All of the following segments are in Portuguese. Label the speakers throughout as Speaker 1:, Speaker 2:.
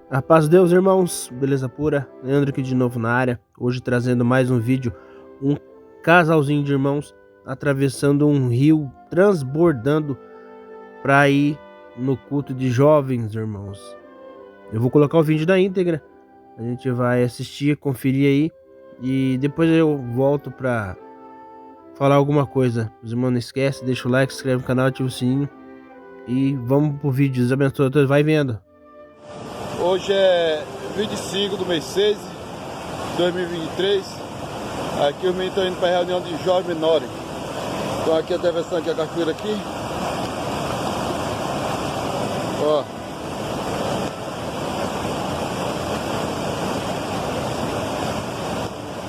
Speaker 1: A paz de Deus, irmãos, beleza pura? Leandro aqui de novo na área, hoje trazendo mais um vídeo. Um casalzinho de irmãos atravessando um rio, transbordando para ir no culto de jovens, irmãos. Eu vou colocar o vídeo na íntegra, a gente vai assistir, conferir aí e depois eu volto para falar alguma coisa. Os irmãos, não esquece, deixa o like, se inscreve no canal, ativa o sininho e vamos pro vídeo. Deus abençoe a todos, vai vendo.
Speaker 2: Hoje é 25 do mês 6 de 2023. Aqui os meninos estão indo para a reunião de jovens menores. Estão aqui atravessando aqui a cachoeira aqui. Ó.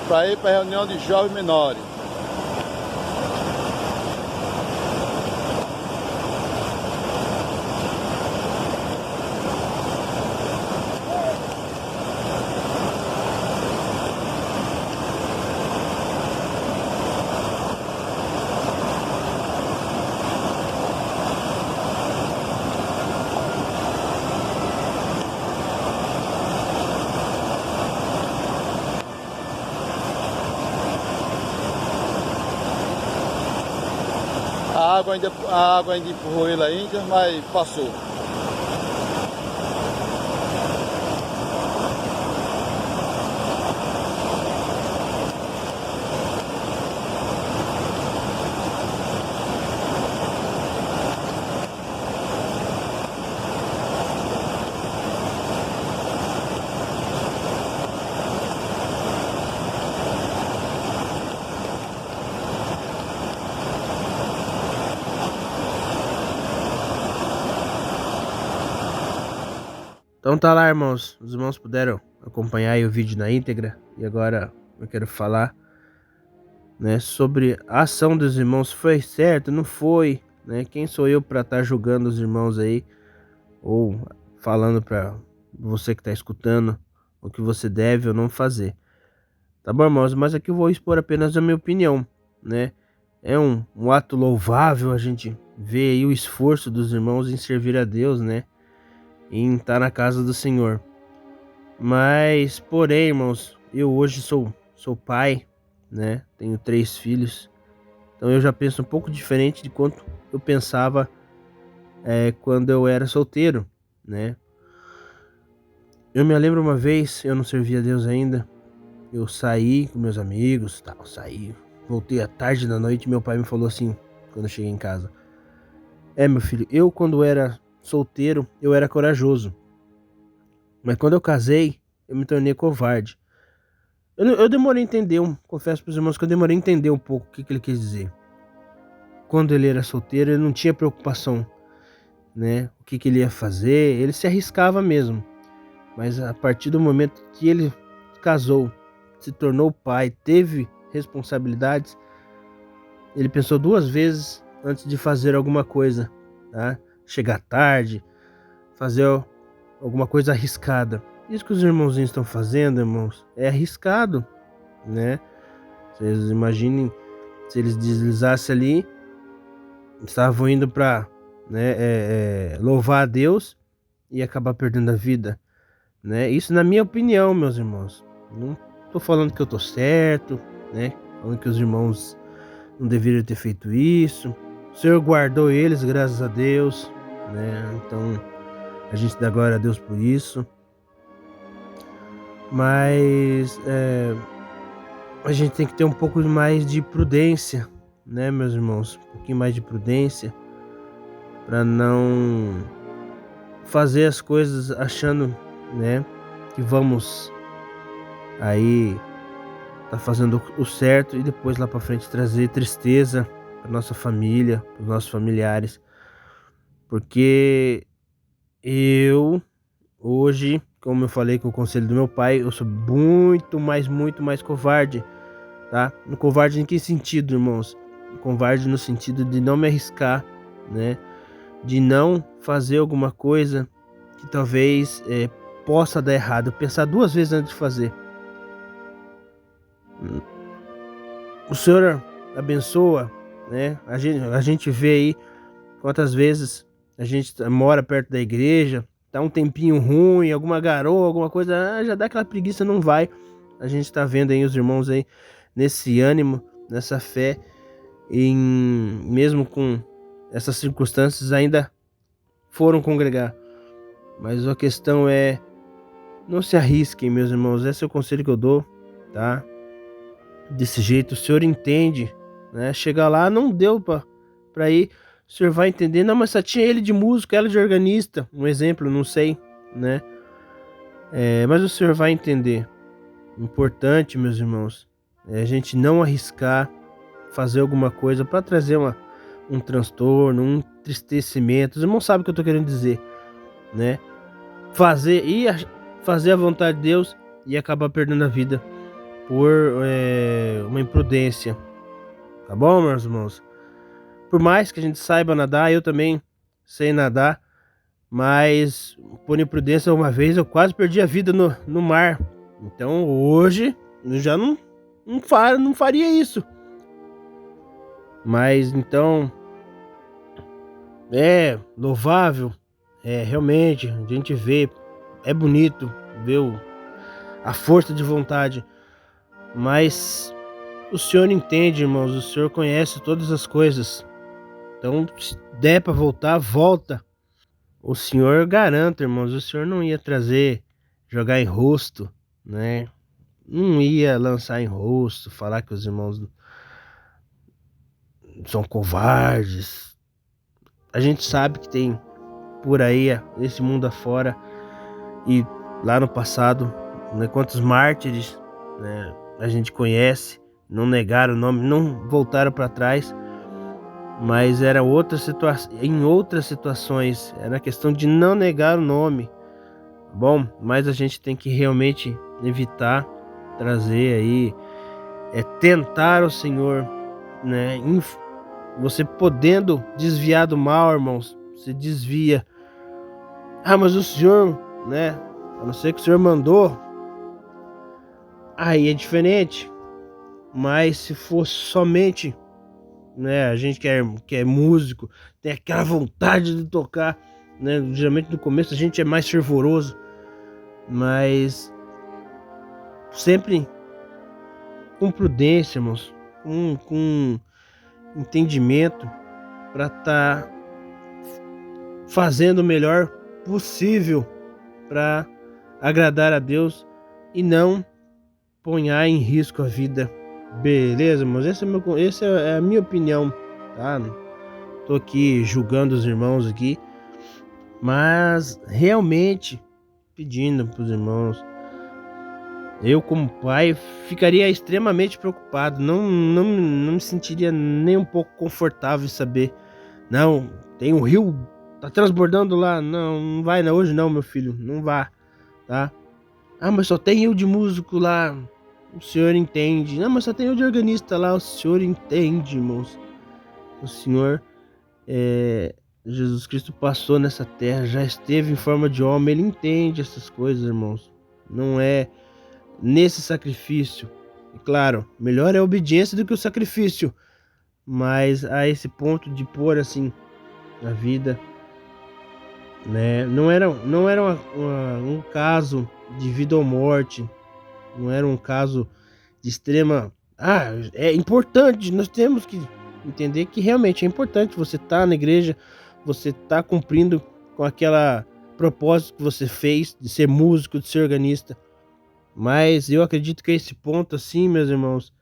Speaker 2: Para ir para a reunião de jovens menores. A água ainda empurrou ele ainda, mas passou.
Speaker 1: Então tá lá, irmãos, os irmãos puderam acompanhar aí o vídeo na íntegra e agora eu quero falar, né, sobre a ação dos irmãos. Foi certo, não foi, né? Quem sou eu para estar julgando os irmãos aí ou falando para você que tá escutando o que você deve ou não fazer? Tá bom, irmãos? Mas aqui eu vou expor apenas a minha opinião, né? É um ato louvável a gente ver aí o esforço dos irmãos em servir a Deus, né? Em estar na casa do Senhor. Mas, porém, irmãos, eu hoje sou pai, né? Tenho 3 filhos. Então eu já penso um pouco diferente de quanto eu pensava quando eu era solteiro, né? Eu me lembro uma vez, eu não servia a Deus ainda. Eu saí com meus amigos, tal, saí. Voltei à tarde da noite e meu pai me falou assim, quando eu cheguei em casa: meu filho, eu quando era solteiro, eu era corajoso. Mas quando eu casei, eu me tornei covarde. Eu demorei a entender, confesso para os irmãos que eu demorei a entender um pouco o que ele quis dizer. Quando ele era solteiro, ele não tinha preocupação, né? O que ele ia fazer, ele se arriscava mesmo. Mas a partir do momento que ele casou, se tornou pai, teve responsabilidades, ele pensou 2 vezes antes de fazer alguma coisa, tá? Chegar tarde, fazer alguma coisa arriscada. Isso que os irmãozinhos estão fazendo, irmãos, é arriscado, né? Vocês imaginem se eles deslizassem ali, estavam indo para, né, louvar a Deus e acabar perdendo a vida, né? Isso na minha opinião, meus irmãos. Não tô falando que eu tô certo, né? Falando que os irmãos não deveriam ter feito isso. O Senhor guardou eles, graças a Deus, né? Então a gente dá glória a Deus por isso. Mas a gente tem que ter um pouco mais de prudência, né, meus irmãos? Um pouquinho mais de prudência para não fazer as coisas achando, né, que vamos aí tá fazendo o certo e depois lá para frente trazer tristeza para nossa família, para os nossos familiares. Porque eu hoje, como eu falei com o conselho do meu pai, eu sou muito mais covarde, tá? Covarde em que sentido, irmãos? Covarde no sentido de não me arriscar, né? De não fazer alguma coisa que talvez possa dar errado. Pensar 2 vezes antes de fazer. O Senhor abençoa, né? A gente vê aí quantas vezes a gente mora perto da igreja, tá um tempinho ruim, alguma garoa, alguma coisa, já dá aquela preguiça, não vai. A gente tá vendo aí os irmãos aí nesse ânimo, nessa fé, mesmo com essas circunstâncias ainda foram congregar. Mas a questão é, não se arrisquem, meus irmãos, esse é o conselho que eu dou, tá? Desse jeito, o senhor entende, né? Chegar lá, não deu pra ir, o senhor vai entender, não, mas só tinha ele de músico, ela de organista, um exemplo, não sei, né? Mas o senhor vai entender. Importante, meus irmãos, é a gente não arriscar fazer alguma coisa para trazer um transtorno, um entristecimento. Os irmãos sabem o que eu tô querendo dizer, né? Fazer a vontade de Deus e acabar perdendo a vida por uma imprudência, tá bom, meus irmãos? Por mais que a gente saiba nadar, eu também sei nadar, mas por imprudência uma vez eu quase perdi a vida no mar. Então hoje eu já não faria isso. Mas então é louvável, realmente a gente vê, é bonito ver a força de vontade, mas o Senhor entende, irmãos, o Senhor conhece todas as coisas. Então, se der para voltar, volta. O Senhor garanta, irmãos, o Senhor não ia jogar em rosto, né? Não ia lançar em rosto, falar que os irmãos são covardes. A gente sabe que tem por aí, esse mundo afora, e lá no passado, né, quantos mártires, né, a gente conhece, não negaram o nome, não voltaram para trás, mas era em outras situações, era questão de não negar o nome. Bom, mas a gente tem que realmente evitar trazer aí, tentar o Senhor, né? Você podendo desviar do mal, irmãos, você desvia. Mas o Senhor, né? A não ser que o Senhor mandou, aí é diferente. Mas se fosse somente, né? A gente que é músico, tem aquela vontade de tocar, né? Geralmente no começo a gente é mais fervoroso, mas sempre com prudência, irmãos, com entendimento, para estar fazendo o melhor possível para agradar a Deus e não ponhar em risco a vida. Beleza, irmãos? Essa é a minha opinião, tá? Tô aqui julgando os irmãos aqui, mas realmente pedindo para os irmãos, eu como pai ficaria extremamente preocupado, não me sentiria nem um pouco confortável em saber, não, tem um rio, tá transbordando lá, não vai não, hoje não, meu filho, não vá, tá? Mas só tem eu de músico lá, o senhor entende. Mas só tem eu de organista lá, o senhor entende, irmãos. O Senhor, Jesus Cristo passou nessa terra, já esteve em forma de homem, ele entende essas coisas, irmãos. Não é nesse sacrifício. E claro, melhor é a obediência do que o sacrifício, mas a esse ponto de pôr assim a vida, né? Não era um caso de vida ou morte, não era um caso de extrema. É importante, nós temos que entender que realmente é importante você estar na igreja, você estar cumprindo com aquela propósito que você fez de ser músico, de ser organista. Mas eu acredito que a esse ponto, assim, meus irmãos,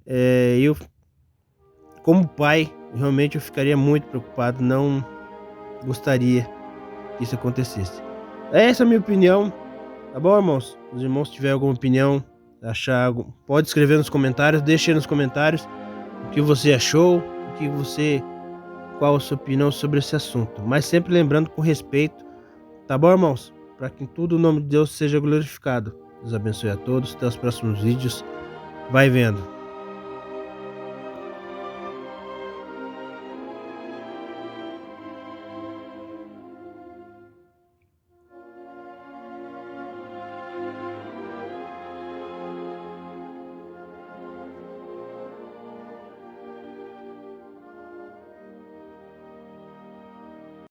Speaker 1: eu, como pai, realmente eu ficaria muito preocupado, não gostaria que isso acontecesse. Essa é a minha opinião, tá bom, irmãos? Se os irmãos tiverem alguma opinião, achar algo, pode escrever nos comentários, deixe aí nos comentários o que você achou, qual a sua opinião sobre esse assunto. Mas sempre lembrando com respeito, tá bom, irmãos? Para que em tudo o nome de Deus seja glorificado. Deus abençoe a todos, até os próximos vídeos. Vai vendo.